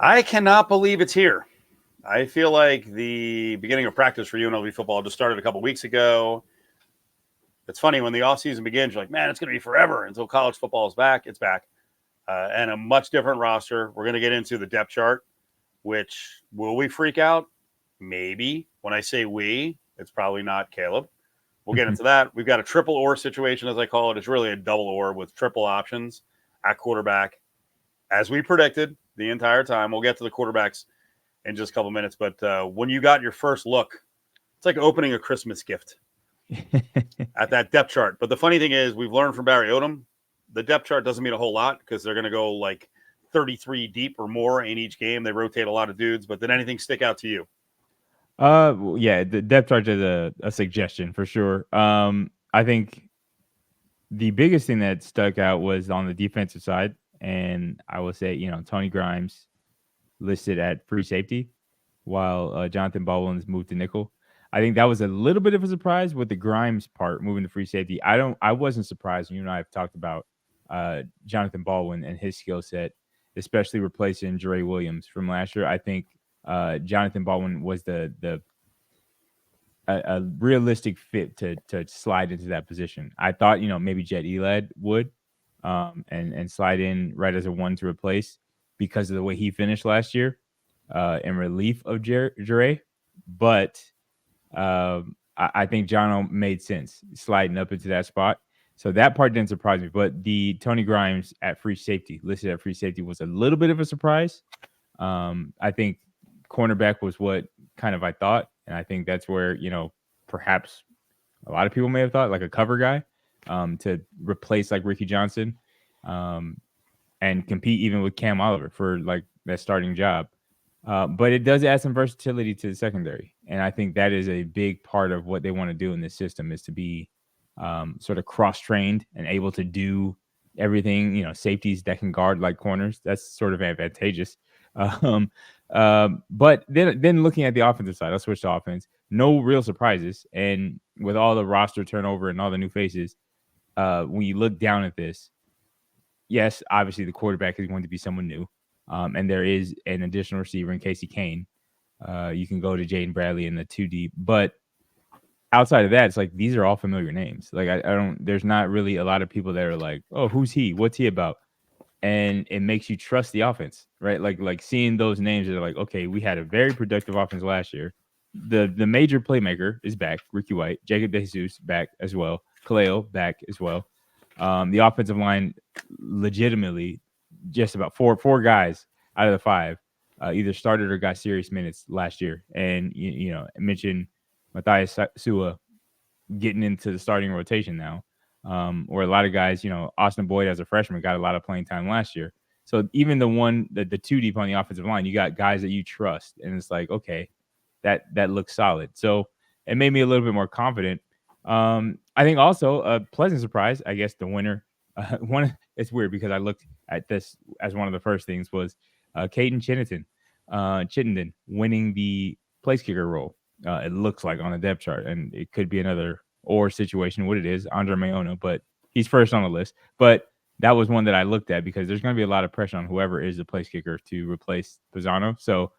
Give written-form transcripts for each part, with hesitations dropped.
I cannot believe it's here. I feel like the beginning of practice for UNLV football just started a couple weeks ago. It's funny when the offseason begins, you're like, man, it's going to be forever until college football is back. It's back. And a much different roster. We're going to get into the depth chart, which will we freak out? Maybe. When I say we, it's probably not Caleb. We'll get into that. We've got a triple or situation, as I call it. It's really a double or with triple options at quarterback, as we predicted the entire time. We'll get to the quarterbacks in just a couple minutes. But when you got your first look, it's like opening a Christmas gift at that depth chart. But the funny thing is, we've learned from Barry Odom, the depth chart doesn't mean a whole lot because they're going to go like 33 deep or more in each game. They rotate a lot of dudes. But did anything stick out to you? Yeah, the depth chart is a suggestion for sure. I think the biggest thing that stuck out was on the defensive side, and I will say, Tony Grimes listed at free safety, while Jonathan Baldwin's moved to nickel. I think that was a little bit of a surprise with the Grimes part moving to free safety. I wasn't surprised. You and I have talked about Jonathan Baldwin and his skill set, especially replacing Jere Williams from last year. I think Jonathan Baldwin was a realistic fit to slide into that position. I thought maybe Jet Elad would and slide in right as a one to replace because of the way he finished last year in relief of Jere. But I think Jono made sense sliding up into that spot. So that part didn't surprise me. But the Tony Grimes at free safety, listed at free safety, was a little bit of a surprise. I think cornerback was what kind of I thought. And I think that's where, perhaps a lot of people may have thought like a cover guy to replace like Ricky Johnson and compete even with Cam Oliver for like that starting job. But it does add some versatility to the secondary. And I think that is a big part of what they want to do in this system is to be sort of cross-trained and able to do everything, safeties that can guard like corners. That's sort of advantageous. But then looking at the offensive side, I'll switch to offense. No real surprises. And with all the roster turnover and all the new faces, when you look down at this, yes, obviously the quarterback is going to be someone new. And there is an additional receiver in Casey Kane. You can go to Jaden Bradley in the 2 deep. But outside of that, it's like these are all familiar names. Like I don't there's not really a lot of people that are like, oh, who's he? What's he about? And it makes you trust the offense, right? Like seeing those names that are like, okay, we had a very productive offense last year. The major playmaker is back, Ricky White, Jacob DeJesus back as well, Kaleo back as well. The offensive line, legitimately, just about four guys out of the five either started or got serious minutes last year. And I mentioned Matthias Sua getting into the starting rotation now. Or a lot of guys, Austin Boyd as a freshman got a lot of playing time last year. So even the 2 deep on the offensive line, you got guys that you trust, and it's like, okay, that looks solid. So it made me a little bit more confident. I think also a pleasant surprise, I guess the winner. It's weird because I looked at this as one of the first things was Caden Chittenden winning the place kicker role. It looks like on the depth chart, and it could be another or situation. What it is, Andre Mayona, but he's first on the list. But that was one that I looked at because there's going to be a lot of pressure on whoever is the place kicker to replace Pisano. So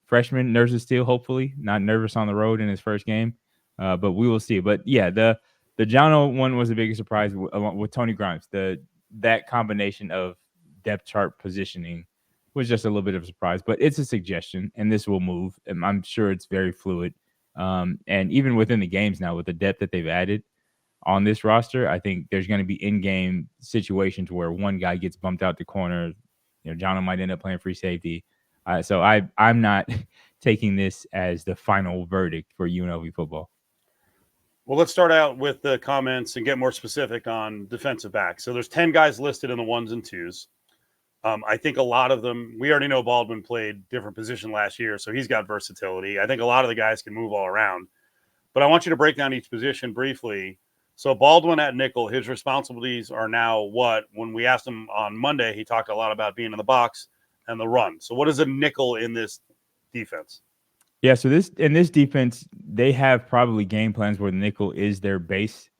freshman nerves is still hopefully not nervous on the road in his first game, but we will see. But yeah, the Jono one was the biggest surprise along with Tony Grimes. That combination of depth chart positioning was just a little bit of a surprise, but it's a suggestion, and this will move. And I'm sure it's very fluid. And even within the games now, with the depth that they've added on this roster, I think there's going to be in-game situations where one guy gets bumped out the corner. Jono might end up playing free safety. So I'm not taking this as the final verdict for UNLV football. Well, let's start out with the comments and get more specific on defensive back. So there's 10 guys listed in the 1s and 2s. I think a lot of them, we already know Baldwin played different position last year, so he's got versatility. I think a lot of the guys can move all around. But I want you to break down each position briefly. So Baldwin at nickel, his responsibilities are now what? When we asked him on Monday, he talked a lot about being in the box and the run. So what is a nickel in this defense? Yeah, so this defense, they have probably game plans where the nickel is their base.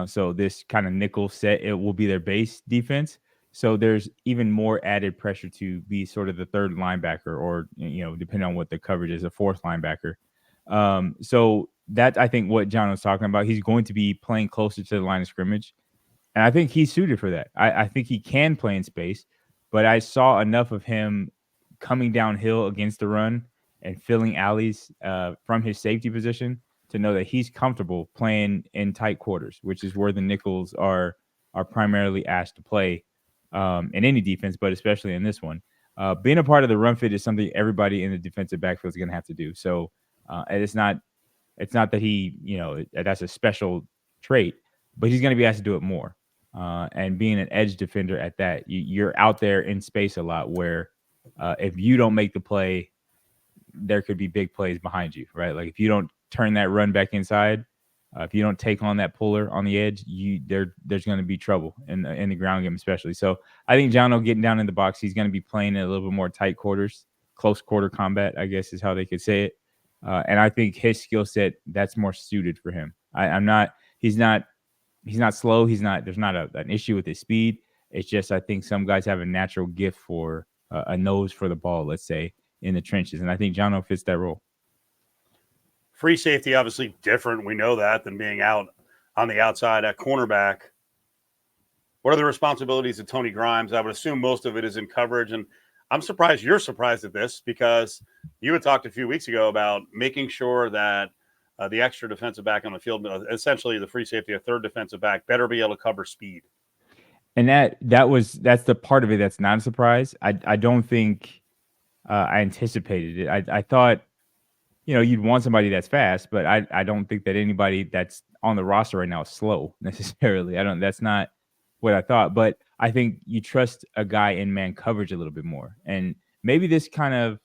So this kind of nickel set, it will be their base defense. So there's even more added pressure to be sort of the third linebacker, or depending on what the coverage is, a fourth linebacker. So that, I think, what John was talking about, he's going to be playing closer to the line of scrimmage, and I think he's suited for that. I think he can play in space, but I saw enough of him coming downhill against the run and filling alleys from his safety position to know that he's comfortable playing in tight quarters, which is where the nickels are primarily asked to play in any defense, but especially in this one. Being a part of the run fit is something everybody in the defensive backfield is going to have to do. So and it's not that he, that's a special trait, but he's going to be asked to do it more. And being an edge defender at that, you're out there in space a lot where if you don't make the play, there could be big plays behind you, right? Like if you don't turn that run back inside, if you don't take on that puller on the edge, there's going to be trouble in the ground game, especially. So I think Jono getting down in the box, he's going to be playing in a little bit more tight quarters, close quarter combat, I guess is how they could say it. And I think his skill set, that's more suited for him. He's not slow. There's not an issue with his speed. It's just, I think some guys have a natural gift for a nose for the ball, let's say, in the trenches. And I think Jono fits that role. Free safety, obviously different. We know that than being out on the outside at cornerback. What are the responsibilities of Tony Grimes? I would assume most of it is in coverage. And I'm surprised you're surprised at this, because you had talked a few weeks ago about making sure that the extra defensive back on the field, essentially the free safety, a third defensive back, better be able to cover speed. And that's the part of it that's not a surprise. I don't think I anticipated it. I thought, you'd want somebody that's fast, but I don't think that anybody that's on the roster right now is slow necessarily. That's not what I thought, but I think you trust a guy in man coverage a little bit more. And maybe this kind of,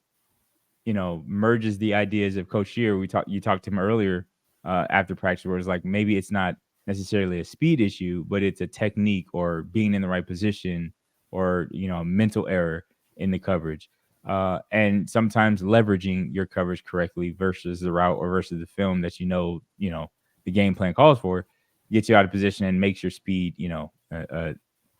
merges the ideas of Coach Shear. You talked to him earlier after practice, where it's like, maybe it's not necessarily a speed issue, but it's a technique or being in the right position, or, a mental error in the coverage. And sometimes leveraging your coverage correctly versus the route or versus the film that the game plan calls for, gets you out of position and makes your speed,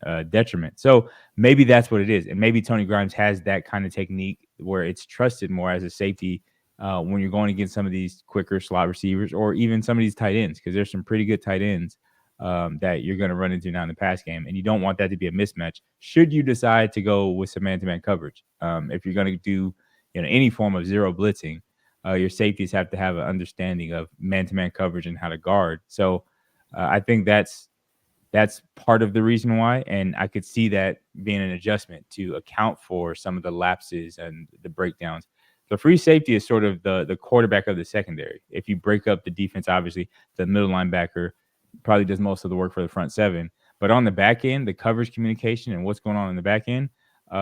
a detriment. So maybe that's what it is. And maybe Tony Grimes has that kind of technique where it's trusted more as a safety when you're going against some of these quicker slot receivers, or even some of these tight ends, because there's some pretty good tight ends that you're going to run into now in the pass game. And you don't want that to be a mismatch should you decide to go with some man-to-man coverage. If you're going to do any form of zero blitzing, your safeties have to have an understanding of man-to-man coverage and how to guard. So I think that's part of the reason why. And I could see that being an adjustment to account for some of the lapses and the breakdowns. The free safety is sort of the quarterback of the secondary. If you break up the defense, obviously the middle linebacker probably does most of the work for the front seven. But on the back end, the coverage communication and what's going on in the back end,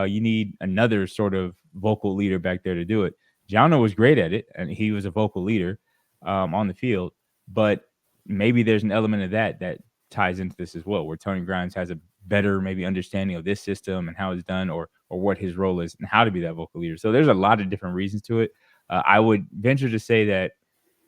you need another sort of vocal leader back there to do it. Jono was great at it, and he was a vocal leader on the field. But maybe there's an element of that ties into this as well, where Tony Grimes has a better maybe understanding of this system and how it's done, or what his role is and how to be that vocal leader. So there's a lot of different reasons to it. I would venture to say that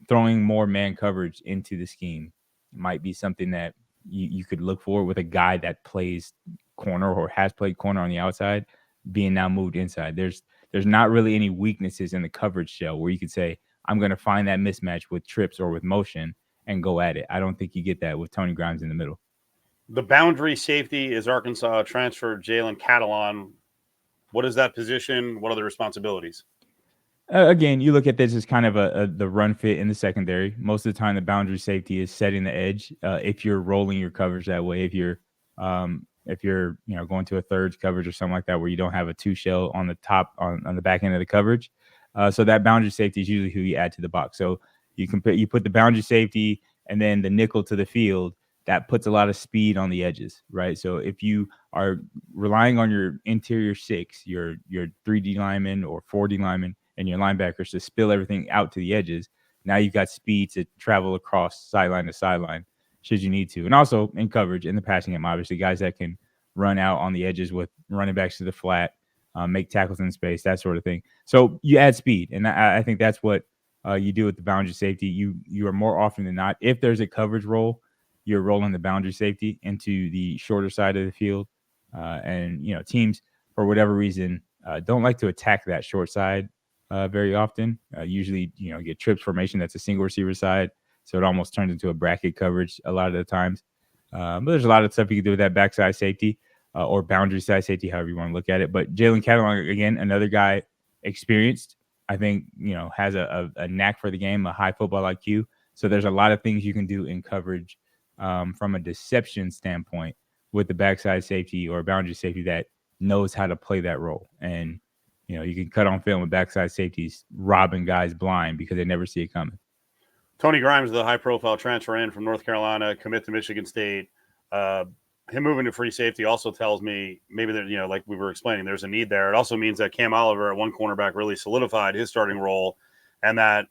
throwing more man coverage into the scheme might be something that you could look for with a guy that plays corner or has played corner on the outside being now moved inside. There's not really any weaknesses in the coverage shell where you could say, I'm going to find that mismatch with trips or with motion and go at it. I don't think you get that with Tony Grimes in the middle. The boundary safety is Arkansas transfer Jalen Catalon. What is that position? What are the responsibilities? Again, you look at this as kind of the run fit in the secondary. Most of the time, the boundary safety is setting the edge. If you're rolling your coverage that way, if you're going to a thirds coverage or something like that, where you don't have a two shell on the top on the back end of the coverage, so that boundary safety is usually who you add to the box. So you put the boundary safety and then the nickel to the field. That puts a lot of speed on the edges, right? So if you are relying on your interior six, your 3D lineman or 4D lineman, and your linebackers to spill everything out to the edges, now you've got speed to travel across sideline to sideline should you need to. And also in coverage, in the passing game, obviously, guys that can run out on the edges with running backs to the flat, make tackles in space, that sort of thing. So you add speed, and I think that's what you do with the boundary safety. You are more often than not, if there's a coverage roll, you're rolling the boundary safety into the shorter side of the field, And teams for whatever reason don't like to attack that short side very often. Usually, get trips formation that's a single receiver side, so it almost turns into a bracket coverage a lot of the times. But there's a lot of stuff you can do with that backside safety or boundary side safety, however you want to look at it. But Jalen Catalon, again, another guy experienced, I think, has a knack for the game, a high football IQ. So there's a lot of things you can do in coverage from a deception standpoint with the backside safety or boundary safety that knows how to play that role. And, you can cut on film with backside safeties robbing guys blind because they never see it coming. Tony Grimes, the high-profile transfer in from North Carolina, commit to Michigan State. Him moving to free safety also tells me maybe that, like we were explaining, there's a need there. It also means that Cam Oliver at one cornerback really solidified his starting role, and that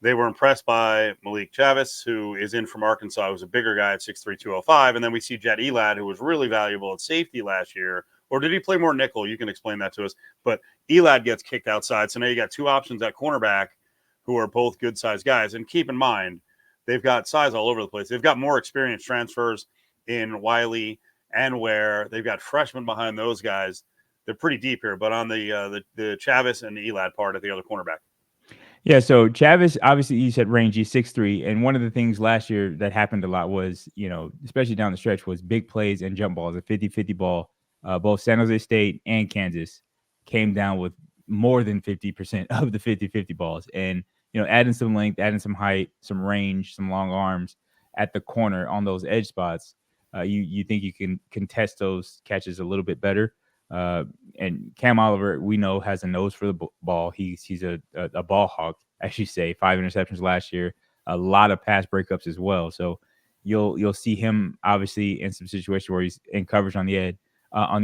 they were impressed by Malik Chavis, who is in from Arkansas, who's a bigger guy at 6'3", 205. And then we see Jet Elad, who was really valuable at safety last year. Or did he play more nickel? You can explain that to us. But Elad gets kicked outside. So now you got two options at cornerback who are both good-sized guys. And keep in mind, they've got size all over the place. They've got more experienced transfers in Wiley and Ware. They've got freshmen behind those guys. They're pretty deep here. But on the Chavis and the Elad part at the other cornerback. Yeah, so Chavis, obviously, you said rangy, 6'3", and one of the things last year that happened a lot was, especially down the stretch, was big plays and jump balls, a 50-50 ball. Both San Jose State and Kansas came down with more than 50% of the 50-50 balls. And, adding some length, adding some height, some range, some long arms at the corner on those edge spots, you think you can contest those catches a little bit better. And Cam Oliver, we know, has a nose for the ball. He's a ball hawk, as you say. 5 interceptions last year, a lot of pass breakups as well. So you'll see him obviously in some situations where he's in coverage on the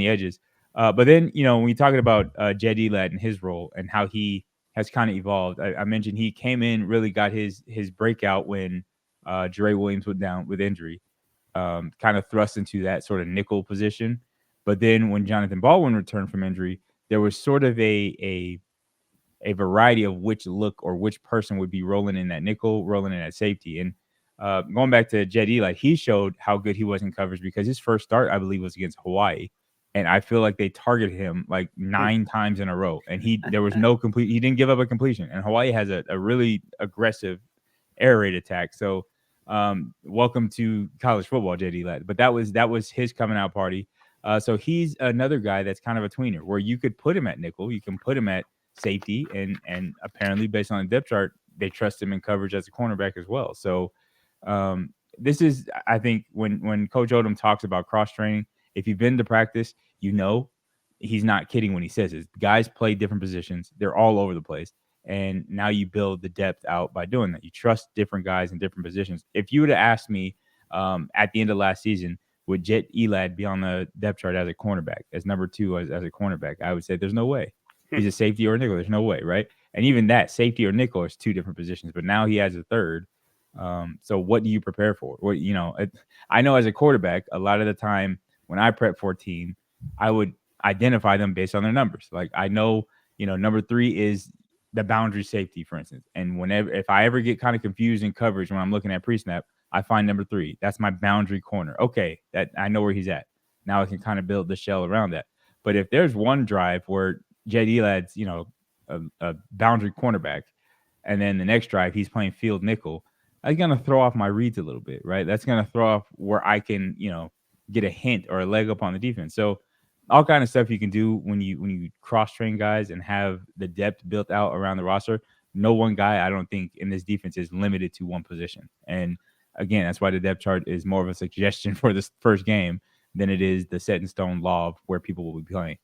edges. But then when you're talking about Jed Elad and his role and how he has kind of evolved, I mentioned he came in, really got his breakout when Jere Williams went down with injury, kind of thrust into that sort of nickel position. But then when Jonathan Baldwin returned from injury, there was sort of a variety of which look or which person would be rolling in that nickel, rolling in that safety. And going back to Jed Elad, he showed how good he was in coverage because his first start, I believe, was against Hawaii. And I feel like they targeted him like 9 times in a row. And he didn't give up a completion. And Hawaii has a really aggressive air raid attack. So welcome to college football, Jed Elad. But that was his coming out party. So he's another guy that's kind of a tweener where you could put him at nickel, you can put him at safety, and apparently based on the depth chart, they trust him in coverage as a cornerback as well. So this is, I think, when Coach Odom talks about cross training, if you've been to practice, he's not kidding when he says it. Guys play different positions; they're all over the place, and now you build the depth out by doing that. You trust different guys in different positions. If you would have asked me at the end of last season, would Jet Elad be on the depth chart as a cornerback, as number 2 as a cornerback, I would say there's no way. He's a safety or a nickel. There's no way, right? And even that, safety or nickel, is 2 different positions. But now he has a third. So what do you prepare for? I know as a quarterback, a lot of the time when I prep for a team, I would identify them based on their numbers. Like I know, number 3 is the boundary safety, for instance. And if I ever get kind of confused in coverage when I'm looking at pre-snap, I find number 3. That's my boundary corner. Okay, that I know where he's at. Now I can kind of build the shell around that. But if there's one drive where Jed Elad's, a boundary cornerback, and then the next drive he's playing field nickel, that's gonna throw off my reads a little bit, right? That's gonna throw off where I can, get a hint or a leg up on the defense. So all kind of stuff you can do when you cross train guys and have the depth built out around the roster. No one guy, I don't think, in this defense is limited to one position. And again, that's why the depth chart is more of a suggestion for this first game than it is the set in stone law of where people will be playing.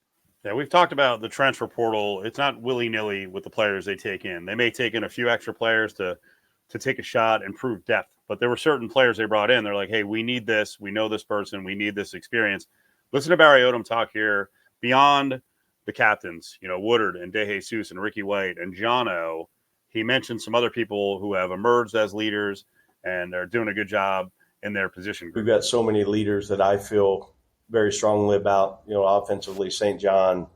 Yeah, we've talked about the transfer portal. It's not willy-nilly with the players they take in. They may take in a few extra players to take a shot and prove depth. But there were certain players they brought in. They're like, hey, we need this. We know this person. We need this experience. Listen to Barry Odom talk here beyond the captains, Woodard and DeJesus and Ricky White and Jono. He mentioned some other people who have emerged as leaders and are doing a good job in their position group. We've got so many leaders that I feel very strongly about, offensively, St. John,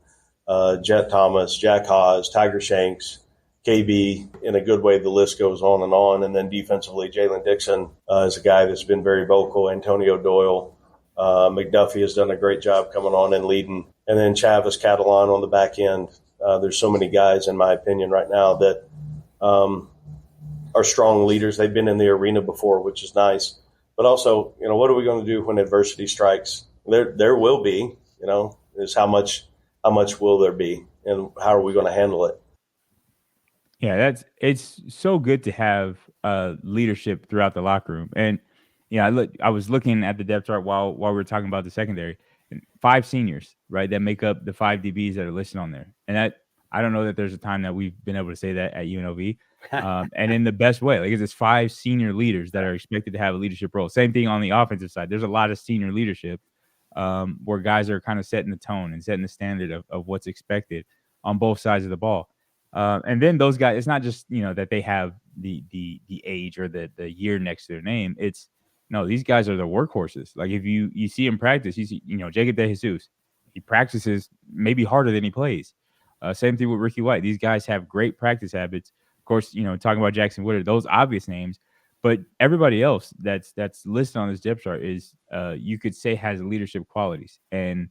Jet Thomas, Jack Haas, Tiger Shanks, KB, in a good way, the list goes on. And then defensively, Jalen Dixon is a guy that's been very vocal, Antonio Doyle, McDuffie has done a great job coming on and leading. And then Chavis Catalan on the back end. There's so many guys, in my opinion, right now that are strong leaders. They've been in the arena before, which is nice. But also, what are we going to do when adversity strikes? There will be, is how much will there be, and how are we going to handle it? Yeah, it's so good to have leadership throughout the locker room. And I was looking at the depth chart while we were talking about the secondary, and 5 seniors, right, that make up the 5 DBs that are listed on there. And that, I don't know that there's a time that we've been able to say that at UNLV, and in the best way. Like, it's 5 senior leaders that are expected to have a leadership role. Same thing on the offensive side. There's a lot of senior leadership where guys are kind of setting the tone and setting the standard of what's expected on both sides of the ball. And then those guys, it's not just, that they have the age or the year next to their name. It's, no, these guys are the workhorses. Like, if you see him practice, you see, Jacob De Jesus, he practices maybe harder than he plays. Same thing with Ricky White. These guys have great practice habits. Of course, talking about Jackson Woodard, those obvious names, but everybody else that's listed on this depth chart is, you could say, has leadership qualities. And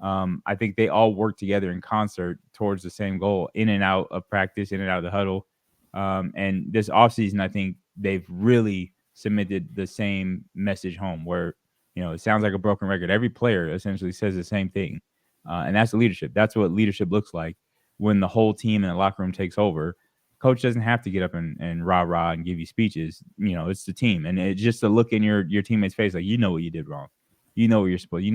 I think they all work together in concert towards the same goal, in and out of practice, in and out of the huddle. And this offseason, I think they've really cemented the same message home, where, it sounds like a broken record. Every player essentially says the same thing. And that's leadership. That's what leadership looks like when the whole team in the locker room takes over. Coach doesn't have to get up and rah-rah and give you speeches. It's the team. And it's just to look in your teammate's face, like, what you did wrong. What you're supposed,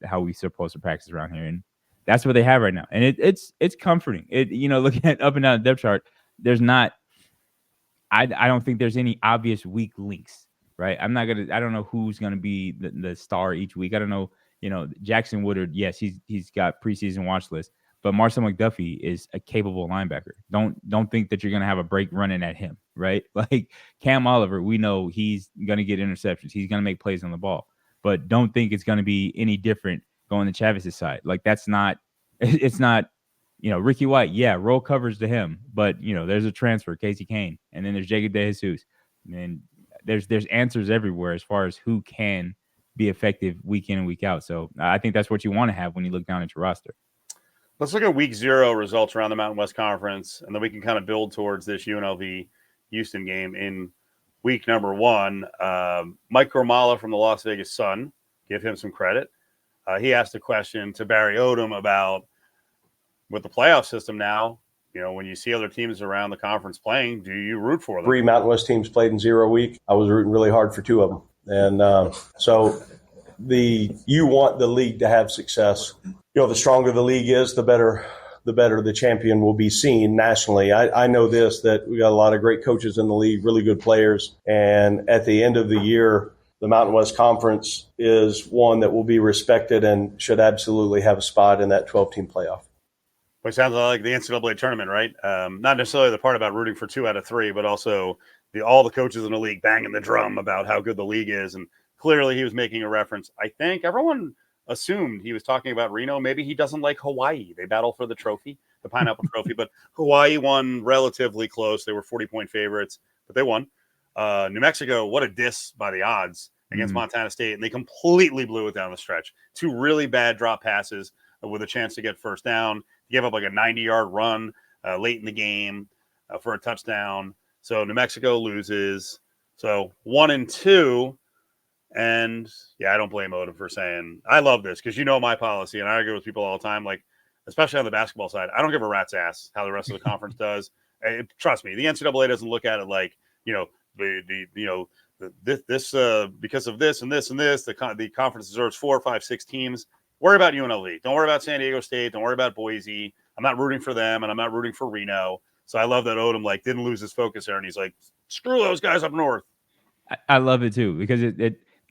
how we supposed to practice around here. And that's what they have right now. And it's comforting. Looking at up and down the depth chart, there's not, I don't think there's any obvious weak links, right? I don't know who's going to be the star each week. I don't know, Jackson Woodard, yes, he's got preseason watch list, but Marcel McDuffie is a capable linebacker. Don't think that you're going to have a break running at him, right? Like, Cam Oliver, we know he's going to get interceptions. He's going to make plays on the ball. But don't think it's going to be any different going to Chavis's side. Like, it's not, Ricky White, roll covers to him. But, there's a transfer, Casey Kane. And then there's Jacob De Jesus. And there's answers everywhere as far as who can be effective week in and week out. So I think that's what you want to have when you look down at your roster. Let's look at week 0 results around the Mountain West Conference, and then we can kind of build towards this UNLV Houston game in week number 1. Mike Romala from the Las Vegas Sun, give him some credit. He asked a question to Barry Odom about, with the playoff system now, when you see other teams around the conference playing, do you root for them? 3 Mountain West teams played in 0 week. I was rooting really hard for 2 of them. And so you want the league to have success. The stronger the league is, the better the champion will be seen nationally. I know that we got a lot of great coaches in the league, really good players. And at the end of the year, the Mountain West Conference is one that will be respected and should absolutely have a spot in that 12-team playoff. Which sounds like the NCAA tournament, right? Not necessarily the part about rooting for 2 out of 3, but also all the coaches in the league banging the drum about how good the league is. And clearly he was making a reference. I think everyone assumed he was talking about Reno. Maybe he doesn't like Hawaii. They battle for the trophy, the Pineapple Trophy, but Hawaii won relatively close. They were 40-point favorites, but they won. New Mexico, what a diss by the odds against Montana State, and they completely blew it down the stretch. 2 really bad drop passes with a chance to get first down. He gave up like a 90-yard run late in the game for a touchdown. So New Mexico loses. So 1-2. And I don't blame Odom for saying, I love this, because my policy, and I argue with people all the time, like, especially on the basketball side, I don't give a rat's ass how the rest of the conference does. Trust me, the NCAA doesn't look at it like, this because of this and this and this, the conference deserves 4, 5, 6 teams. Worry about UNLV. Don't worry about San Diego State. Don't worry about Boise. I'm not rooting for them, and I'm not rooting for Reno. So I love that Odom didn't lose his focus there, and he's like, screw those guys up north. I love it too, because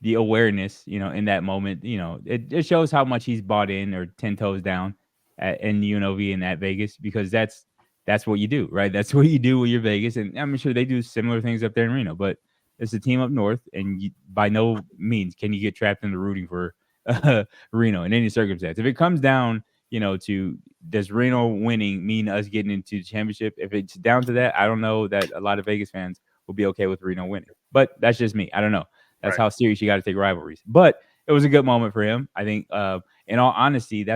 the awareness, in that moment, it shows how much he's bought in, or 10 toes down in UNLV and at Vegas, because that's what you do, right? That's what you do when you're Vegas. And I'm sure they do similar things up there in Reno, but it's a team up north, and by no means can you get trapped into rooting for Reno in any circumstance. If it comes down, to does Reno winning mean us getting into the championship? If it's down to that, I don't know that a lot of Vegas fans will be okay with Reno winning. But that's just me. I don't know. That's right. How serious you got to take rivalries. But it was a good moment for him. I think, in all honesty,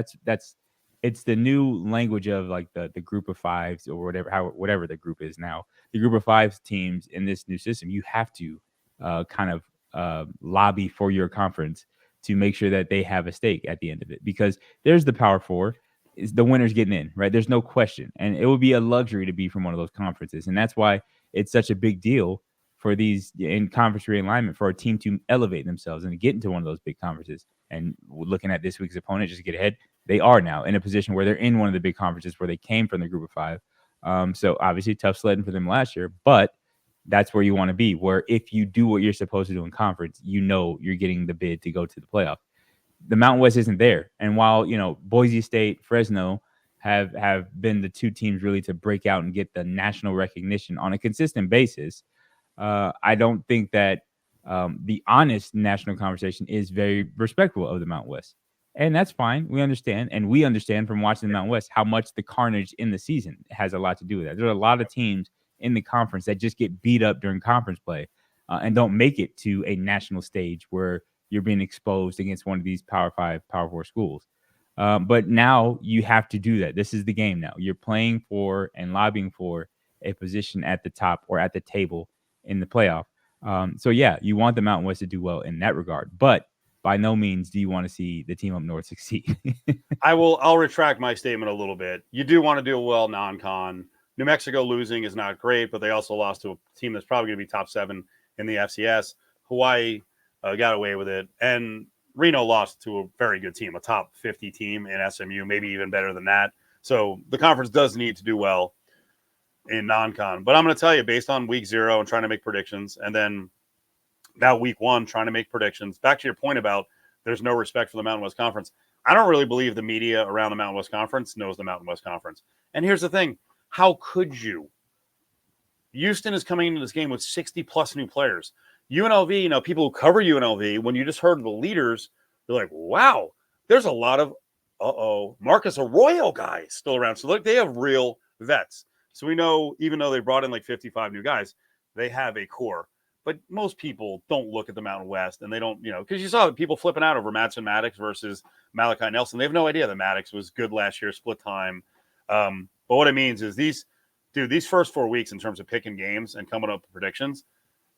it's the new language of like the group of fives or whatever the group is now. The group of fives teams in this new system, you have to kind of lobby for your conference to make sure that they have a stake at the end of it, because there's the Power Four. Is the winners getting in, right? There's no question. And it would be a luxury to be from one of those conferences. And that's why it's such a big deal for these in conference realignment for a team to elevate themselves and to get into one of those big conferences. And looking at this week's opponent, just to get ahead, they are now in a position where they're in one of the big conferences where they came from the group of five. So obviously tough sledding for them last year, but that's where you want to be, where if you do what you're supposed to do in conference, you know you're getting the bid to go to the playoff. The Mountain West isn't there. And while, Boise State, Fresno have been the two teams really to break out and get the national recognition on a consistent basis, I don't think that the honest national conversation is very respectful of the Mountain West. And that's fine. We understand. And we understand from watching the Mountain West how much the carnage in the season has a lot to do with that. There are a lot of teams in the conference that just get beat up during conference play and don't make it to a national stage where you're being exposed against one of these Power 5, Power 4 schools. But now you have to do that. This is the game now. You're playing for and lobbying for a position at the top or at the table in the playoff. So, yeah, you want the Mountain West to do well in that regard. But by no means do you want to see the team up north succeed. I'll retract my statement a little bit. You do want to do well non-con. New Mexico losing is not great, but they also lost to a team that's probably going to be top 7 in the FCS. Hawaii got away with it. And Reno lost to a very good team, a top 50 team in SMU, maybe even better than that. So the conference does need to do well in non-con. But I'm going to tell you, based on week 0 and trying to make predictions, and then now week 1 trying to make predictions, back to your point about there's no respect for the Mountain West Conference. I don't really believe the media around the Mountain West Conference knows the Mountain West Conference. And here's the thing. How could you? Houston is coming into this game with 60-plus new players. UNLV, people who cover UNLV, when you just heard the leaders, they're like, wow, there's a lot of, Marcus Arroyo guys still around. So look, they have real vets. So we know, even though they brought in like 55 new guys, they have a core. But most people don't look at the Mountain West, and they don't, because you saw people flipping out over Madsen Maddox versus Malachi Nelson. They have no idea that Maddox was good last year, split time. But what it means is these first 4 weeks in terms of picking games and coming up with predictions,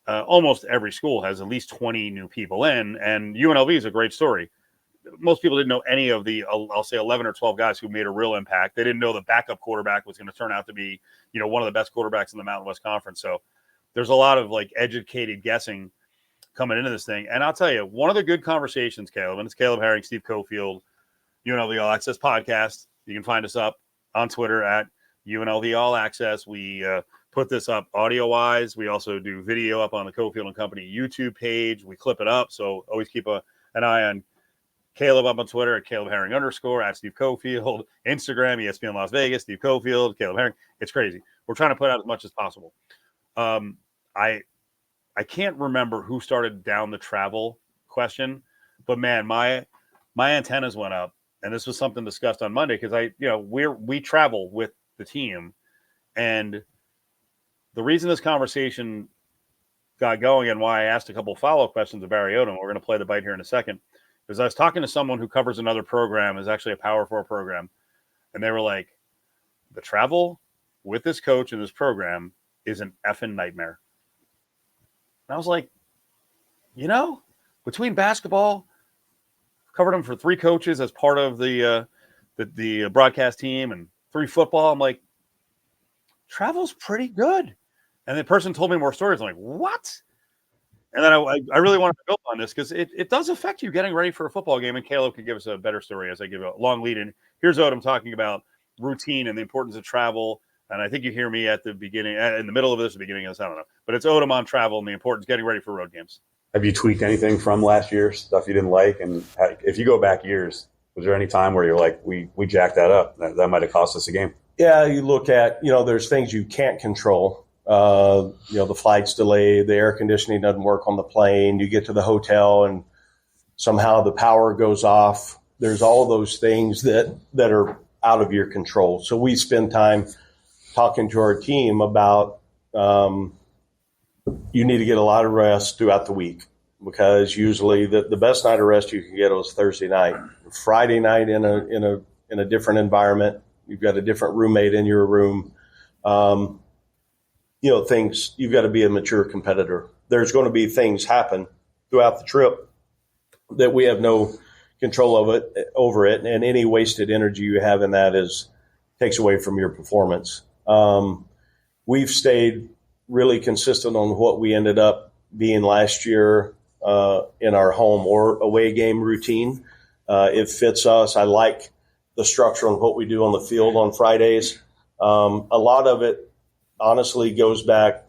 almost every school has at least 20 new people in, and UNLV is a great story. Most people didn't know any of the, I'll say 11 or 12 guys who made a real impact. They didn't know the backup quarterback was going to turn out to be, one of the best quarterbacks in the Mountain West Conference. So there's a lot of educated guessing coming into this thing. And I'll tell you, one of the good conversations, Caleb, and it's Caleb Herring, Steve Cofield, UNLV All Access podcast. You can find us up on Twitter at UNLV All Access. We put this up audio-wise. We also do video up on the Cofield and Company YouTube page. We clip it up, so always keep an eye on Caleb up on Twitter at Caleb Herring _ at Steve Cofield, Instagram, ESPN Las Vegas, Steve Cofield, Caleb Herring. It's crazy. We're trying to put out as much as possible. I can't remember who started down the travel question, but man, my antennas went up, and this was something discussed on Monday because we travel with the team, and the reason this conversation got going and why I asked a couple of follow-up questions of Barry Odom, we're going to play the bite here in a second, is I was talking to someone who covers another program, is actually a Power 4 program, and they were like, the travel with this coach and this program is an effing nightmare. And I was like, between basketball, covered them for 3 coaches as part of the broadcast team, and 3 football, I'm like, travel's pretty good. And the person told me more stories. I'm like, what? And then I really wanted to build on this because it does affect you getting ready for a football game. And Caleb could give us a better story as I give a long lead in. Here's Odom talking about routine and the importance of travel. And I think you hear me at the beginning, in the middle of this, the beginning of this, I don't know. But it's Odom on travel and the importance of getting ready for road games. Have you tweaked anything from last year, stuff you didn't like? And if you go back years, was there any time where you're like, we jacked that up? That might have cost us a game. Yeah, you look at, there's things you can't control. The flight's delayed, the air conditioning doesn't work on the plane, you get to the hotel and somehow the power goes off. There's all those things that are out of your control. So we spend time talking to our team about you need to get a lot of rest throughout the week. because usually the best night of rest you can get was Thursday night. Friday night in a different environment, you've got a different roommate in your room. Things, you've got to be a mature competitor. There's going to be things happen throughout the trip that we have no control over it, and any wasted energy you have in that takes away from your performance. We've stayed really consistent on what we ended up being last year in our home or away game routine. It fits us. I like the structure on what we do on the field on Fridays. A lot of it honestly goes back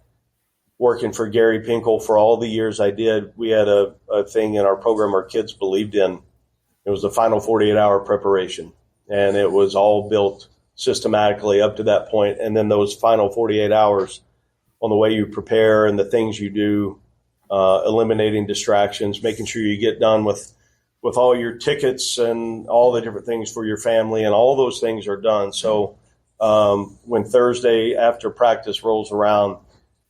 working for Gary Pinkel for all the years I did. We had a thing in our program our kids believed in. It was the final 48-hour preparation, and it was all built systematically up to that point. And then those final 48 hours on the way you prepare and the things you do, eliminating distractions, making sure you get done with all your tickets and all the different things for your family, and all those things are done. So when Thursday after practice rolls around,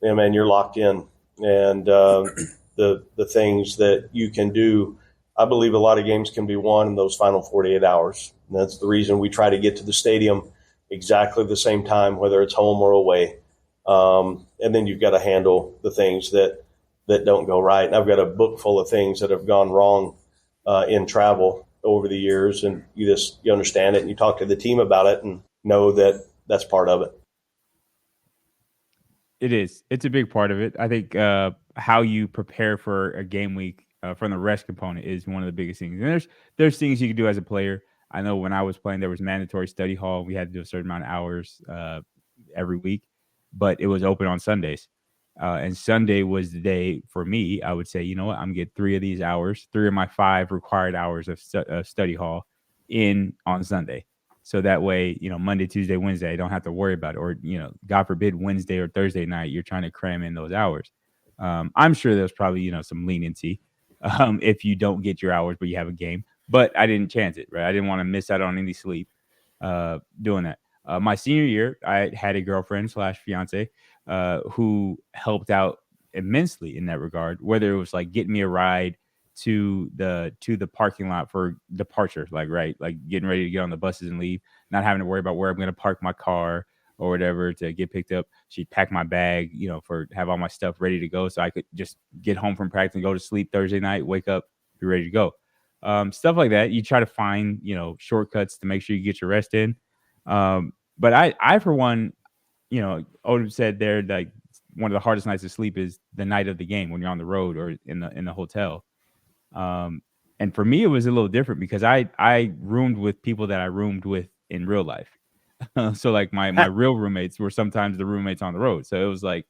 man, you're locked in. And the things that you can do, I believe a lot of games can be won in those final 48 hours. And that's the reason we try to get to the stadium exactly the same time, whether it's home or away. And then you've got to handle the things that don't go right. And I've got a book full of things that have gone wrong in travel over the years. And you understand it, and you talk to the team about it and know that that's part of it. It is. It's a big part of it. I think how you prepare for a game week from the rest component is one of the biggest things. And there's things you can do as a player. I know when I was playing, there was mandatory study hall. We had to do a certain amount of hours every week, but it was open on Sundays. And Sunday was the day for me. I would say, you know what, I'm going to get 3 of these hours, 3 of my 5 required hours of study hall in on Sunday. So that way, Monday, Tuesday, Wednesday, I don't have to worry about it. Or, God forbid, Wednesday or Thursday night, you're trying to cram in those hours. I'm sure there's probably, some leniency if you don't get your hours, but you have a game. But I didn't chance it, right? I didn't want to miss out on any sleep doing that. My senior year, I had a girlfriend / fiance who helped out immensely in that regard, whether it was like getting me a ride to the parking lot for departure, like getting ready to get on the buses and leave, not having to worry about where I'm going to park my car or whatever to get picked up. She'd pack my bag, have all my stuff ready to go, so I could just get home from practice and go to sleep Thursday night, wake up, be ready to go. Stuff like that. You try to find shortcuts to make sure you get your rest in. But I for one, Odom said there, like, one of the hardest nights to sleep is the night of the game when you're on the road or in the hotel. And for me, it was a little different because I roomed with people that I roomed with in real life. So like my real roommates were sometimes the roommates on the road. So it was like,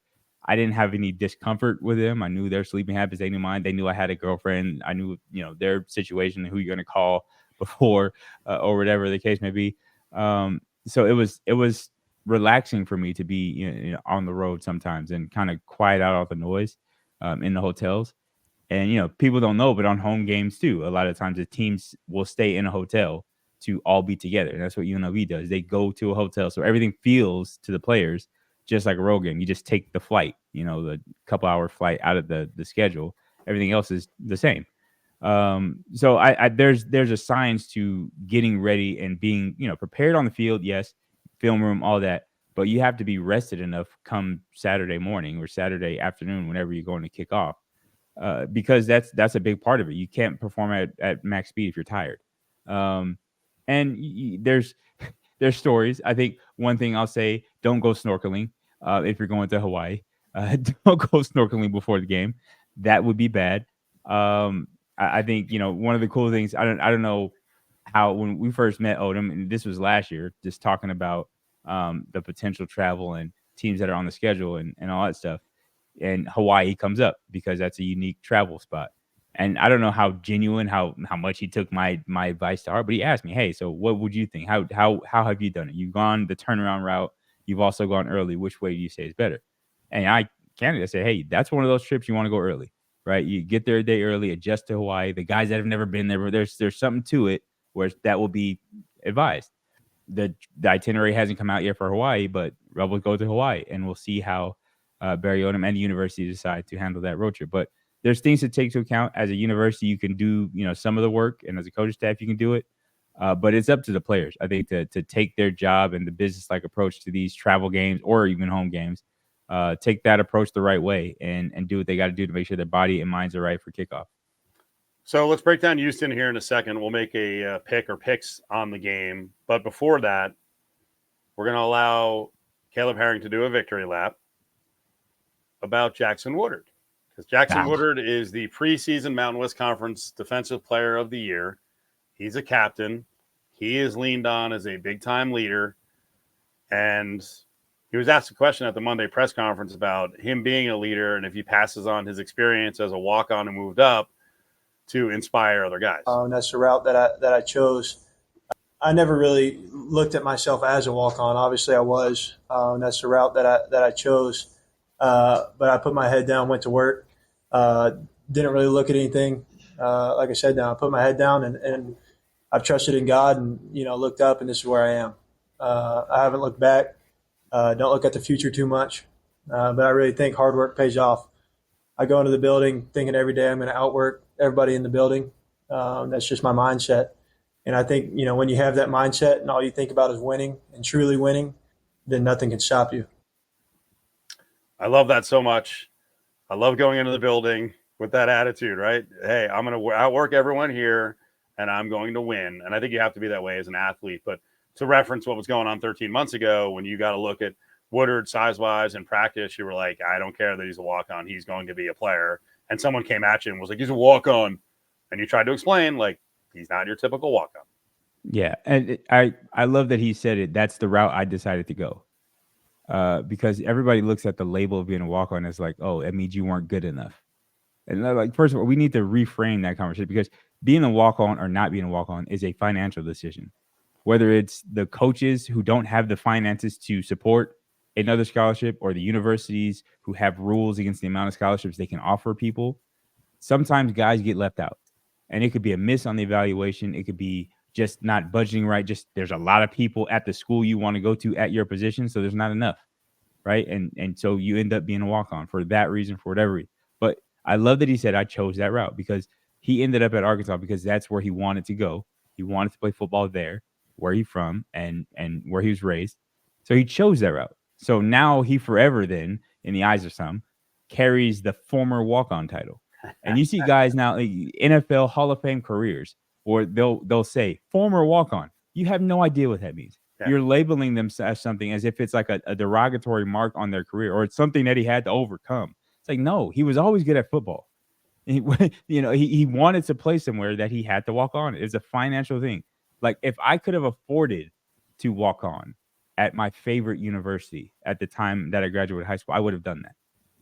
I didn't have any discomfort with them. I knew their sleeping habits. They knew mine. They knew I had a girlfriend. I knew, their situation and who you're going to call before or whatever the case may be. So it was relaxing for me to be on the road sometimes and kind of quiet out all the noise in the hotels. And, people don't know, but on home games too, a lot of times the teams will stay in a hotel to all be together. And that's what UNLV does. They go to a hotel. So everything feels to the players just like a road game. You just take the flight, the couple hour flight out of the schedule. Everything else is the same. So there's a science to getting ready and being, prepared on the field. Yes. Film room, all that. But you have to be rested enough come Saturday morning or Saturday afternoon, whenever you're going to kick off. Because that's a big part of it. You can't perform at max speed if you're tired. And there's stories. I think one thing I'll say, don't go snorkeling if you're going to Hawaii. Don't go snorkeling before the game. That would be bad. I think, one of the cool things, I don't know how, when we first met Odom, and this was last year, just talking about the potential travel and teams that are on the schedule and all that stuff. And Hawaii comes up because that's a unique travel spot. And I don't know how genuine, how much he took my advice to heart, but he asked me, hey, so what would you think? How have you done it? You've gone the turnaround route. You've also gone early. Which way do you say is better? And I candidly say, hey, that's one of those trips you want to go early, right? You get there a day early, adjust to Hawaii. The guys that have never been there, there's something to it where that will be advised. The itinerary hasn't come out yet for Hawaii, but Rebels go to Hawaii, and we'll see how Barry Odom and the university decide to handle that road trip. But there's things to take into account. As a university, you can do, some of the work, and as a coaching staff, you can do it. But it's up to the players, I think, to take their job and the business-like approach to these travel games or even home games. Take that approach the right way and do what they got to do to make sure their body and minds are right for kickoff. So let's break down Houston here in a second. We'll make a pick or picks on the game. But before that, we're going to allow Caleb Herring to do a victory lap about Jackson Woodard. Because Jackson Woodard is the preseason Mountain West Conference Defensive Player of the Year. He's a captain. He is leaned on as a big-time leader. And he was asked a question at the Monday press conference about him being a leader and if he passes on his experience as a walk-on and moved up to inspire other guys. That's the route that I chose. I never really looked at myself as a walk-on. Obviously, I was. That's the route that I chose. But I put my head down, went to work. Didn't really look at anything. Like I said, now I put my head down and I've trusted in God and looked up, and this is where I am. I haven't looked back. Don't look at the future too much. But I really think hard work pays off. I go into the building thinking every day I'm going to outwork everybody in the building. That's just my mindset. And I think, when you have that mindset and all you think about is winning and truly winning, then nothing can stop you. I love that so much. I love going into the building with that attitude, right? Hey, I'm going to outwork everyone here and I'm going to win. And I think you have to be that way as an athlete. But to reference what was going on 13 months ago, when you got to look at Woodard size-wise in practice, you were like, I don't care that he's a walk-on. He's going to be a player. And someone came at you and was like, he's a walk-on. And you tried to explain, like, he's not your typical walk-on. Yeah, and I love that he said it. That's the route I decided to go. Because everybody looks at the label of being a walk-on as like, oh, it means you weren't good enough. And like, first of all, we need to reframe that conversation, because being a walk-on or not being a walk-on is a financial decision. Whether it's the coaches who don't have the finances to support another scholarship or the universities who have rules against the amount of scholarships they can offer people, sometimes guys get left out. And it could be a miss on the evaluation. It could be just not budgeting right. Just there's a lot of people at the school you want to go to at your position, so there's not enough, right? And so you end up being a walk-on for that reason, for whatever reason. But I love that he said I chose that route, because he ended up at Arkansas because that's where he wanted to go. He wanted to play football there, where he's from and where he was raised. So he chose that route. So now he forever then, in the eyes of some, carries the former walk-on title. And you see guys now, NFL Hall of Fame careers, or they'll say former walk-on. You have no idea what that means. Yeah. You're labeling them as something as if it's like a derogatory mark on their career, or it's something that he had to overcome. It's like, no, he was always good at football. He wanted to play somewhere that he had to walk on. It's a financial thing. Like, if I could have afforded to walk on at my favorite university at the time that I graduated high school, I would have done that,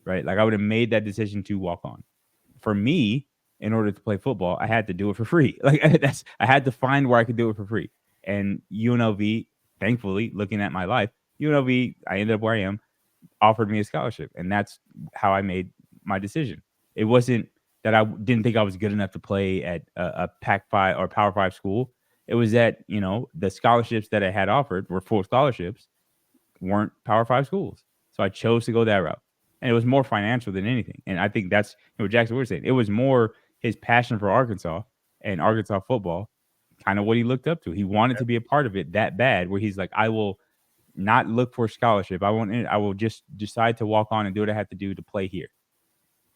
right? Like, I would have made that decision to walk on. For me, in order to play football, I had to do it for free. Like, I had to find where I could do it for free. And UNLV, thankfully, looking at my life, UNLV, I ended up where I am, offered me a scholarship. And that's how I made my decision. It wasn't that I didn't think I was good enough to play at a Pac-5 or Power 5 school. It was that, the scholarships that I had offered were full scholarships, weren't Power 5 schools. So I chose to go that route. And it was more financial than anything. And I think that's what Jackson was saying. It was more his passion for Arkansas and Arkansas football, kind of what he looked up to. He wanted to be a part of it that bad, where he's like, I will not look for a scholarship. I will just decide to walk on and do what I have to do to play here.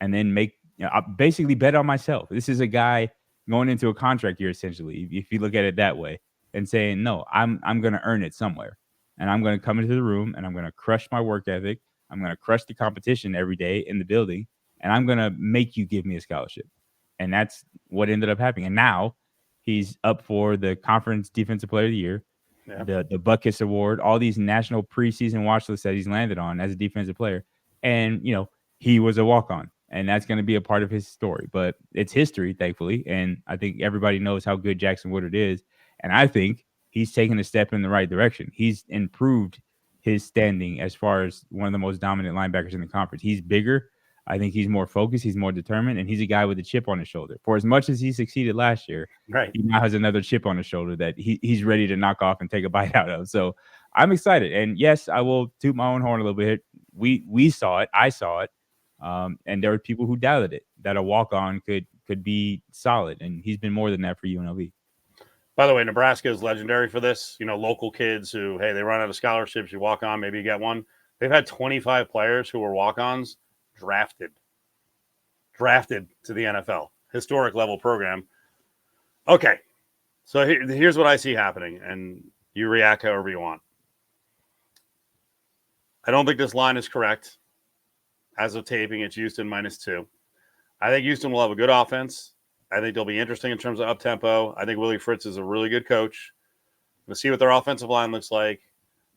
And then I basically bet on myself. This is a guy going into a contract year, essentially, if you look at it that way, and saying, no, I'm going to earn it somewhere. And I'm going to come into the room and I'm going to crush my work ethic. I'm going to crush the competition every day in the building, and I'm going to make you give me a scholarship. And that's what ended up happening. And now he's up for the Conference Defensive Player of the Year, the Butkus Award, all these national preseason watch lists that he's landed on as a defensive player. And, he was a walk-on, and that's going to be a part of his story. But it's history, thankfully, and I think everybody knows how good Jackson Woodard is. And I think he's taken a step in the right direction. He's improved his standing as far as one of the most dominant linebackers in the conference. He's bigger. I think he's more focused. He's more determined, and he's a guy with a chip on his shoulder. For as much as he succeeded last year, right, he now has another chip on his shoulder that he's ready to knock off and take a bite out of. So I'm excited. And yes, I will toot my own horn a little bit. We saw it. I saw it. And there were people who doubted it, that a walk-on could be solid, and he's been more than that for UNLV. By the way, Nebraska is legendary for this. Local kids who, hey, they run out of scholarships, you walk on, maybe you get one. They've had 25 players who were walk-ons drafted to the NFL, historic level program. Okay, so here's what I see happening, and you react however you want. I don't think this line is correct. As of taping, it's Houston -2. I think Houston will have a good offense. I think they'll be interesting in terms of up-tempo. I think Willie Fritz is a really good coach. We'll see what their offensive line looks like.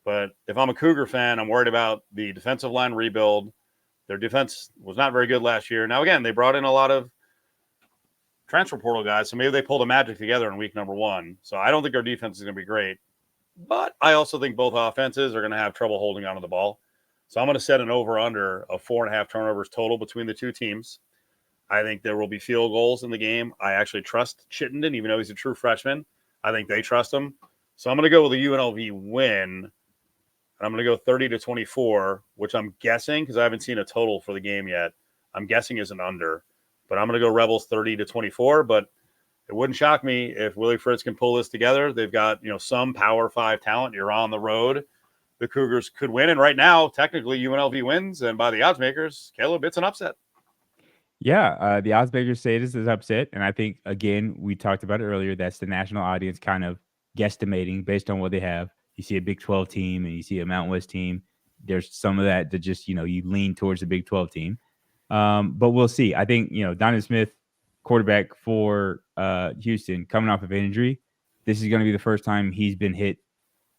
But if I'm a Cougar fan, I'm worried about the defensive line rebuild. Their defense was not very good last year. Now, again, they brought in a lot of transfer portal guys, so maybe they pulled a magic together in week number 1. So I don't think their defense is going to be great. But I also think both offenses are going to have trouble holding onto the ball. So I'm going to set an over-under of 4.5 turnovers total between the two teams. I think there will be field goals in the game. I actually trust Chittenden, even though he's a true freshman. I think they trust him. So I'm going to go with a UNLV win. And I'm going to go 30-24, which I'm guessing, because I haven't seen a total for the game yet, I'm guessing is an under. But I'm going to go Rebels 30-24. But it wouldn't shock me if Willie Fritz can pull this together. They've got, some Power 5 talent. You're on the road. The Cougars could win. And right now, technically, UNLV wins. And by the odds makers, Caleb, it's an upset. Yeah, the odds makers say this is upset. And I think, again, we talked about it earlier, that's the national audience kind of guesstimating based on what they have. You see a Big 12 team and you see a Mountain West team. There's some of that just, you lean towards the Big 12 team. But we'll see. I think, Donovan Smith, quarterback for Houston, coming off of an injury, this is going to be the first time he's been hit,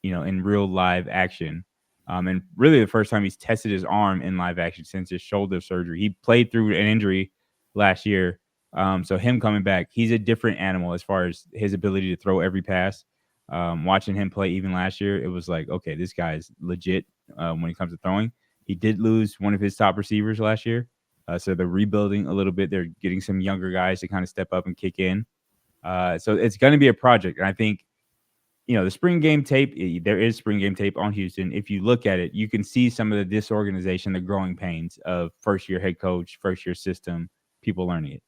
in real live action. And really the first time he's tested his arm in live action since his shoulder surgery. He played through an injury last year. So him coming back, he's a different animal as far as his ability to throw every pass. Watching him play even last year, it was like, okay, this guy's legit when it comes to throwing. He did lose one of his top receivers last year. So they're rebuilding a little bit. They're getting some younger guys to kind of step up and kick in. So it's going to be a project. And I think, the spring game tape, there is spring game tape on Houston. If you look at it, you can see some of the disorganization, the growing pains of first-year head coach, first-year system, people learning it.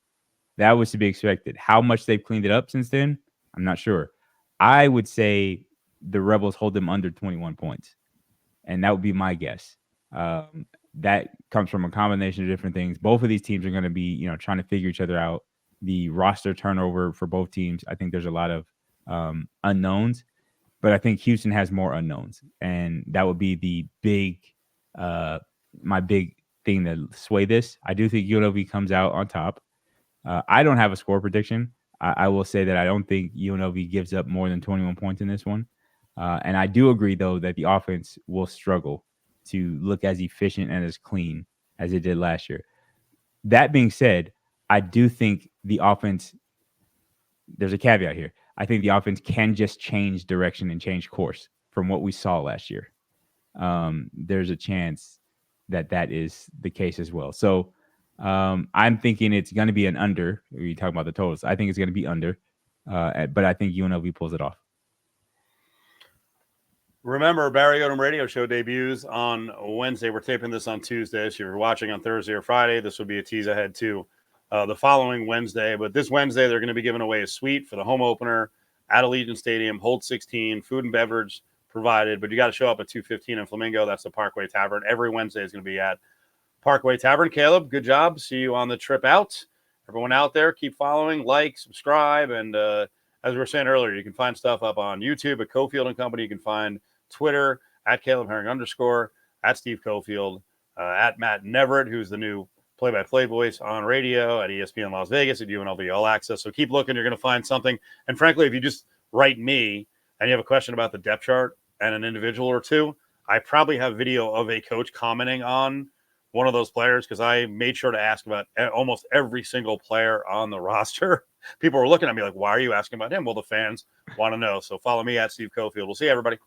That was to be expected. How much they've cleaned it up since then, I'm not sure. I would say the Rebels hold them under 21 points, and that would be my guess. That comes from a combination of different things. Both of these teams are going to be, trying to figure each other out. The roster turnover for both teams, I think there's a lot of unknowns, but I think Houston has more unknowns, and that would be the my big thing to sway this. I do think UNLV comes out on top. I don't have a score prediction. I will say that I don't think UNLV gives up more than 21 points in this one. And I do agree, though, that the offense will struggle to look as efficient and as clean as it did last year. That being said, I do think the offense, there's a caveat here. I think the offense can just change direction and change course from what we saw last year. There's a chance that is the case as well. So I'm thinking it's going to be an under. We talk about the totals. I think it's going to be under, but I think UNLV pulls it off. Remember, Barry Odom Radio Show debuts on Wednesday. We're taping this on Tuesday. So if you're watching on Thursday or Friday, this will be a tease ahead to the following Wednesday. But this Wednesday, they're going to be giving away a suite for the home opener at Allegiant Stadium, hold 16, food and beverage provided. But you got to show up at 2:15 in Flamingo. That's the Parkway Tavern. Every Wednesday is going to be at Parkway Tavern. Caleb, good job. See you on the trip out. Everyone out there, keep following, like, subscribe. And as we were saying earlier, you can find stuff up on YouTube at Cofield and Company. You can find Twitter at Caleb Herring _, at Steve Cofield, at Matt Neverett, who's the new play-by-play voice on radio, at ESPN Las Vegas, at UNLV All Access. So keep looking. You're going to find something. And frankly, if you just write me and you have a question about the depth chart and an individual or two, I probably have video of a coach commenting on one of those players, because I made sure to ask about almost every single player on the roster. People were looking at me like, why are you asking about him? Well, the fans want to know. So follow me at Steve Cofield. We'll see you, everybody.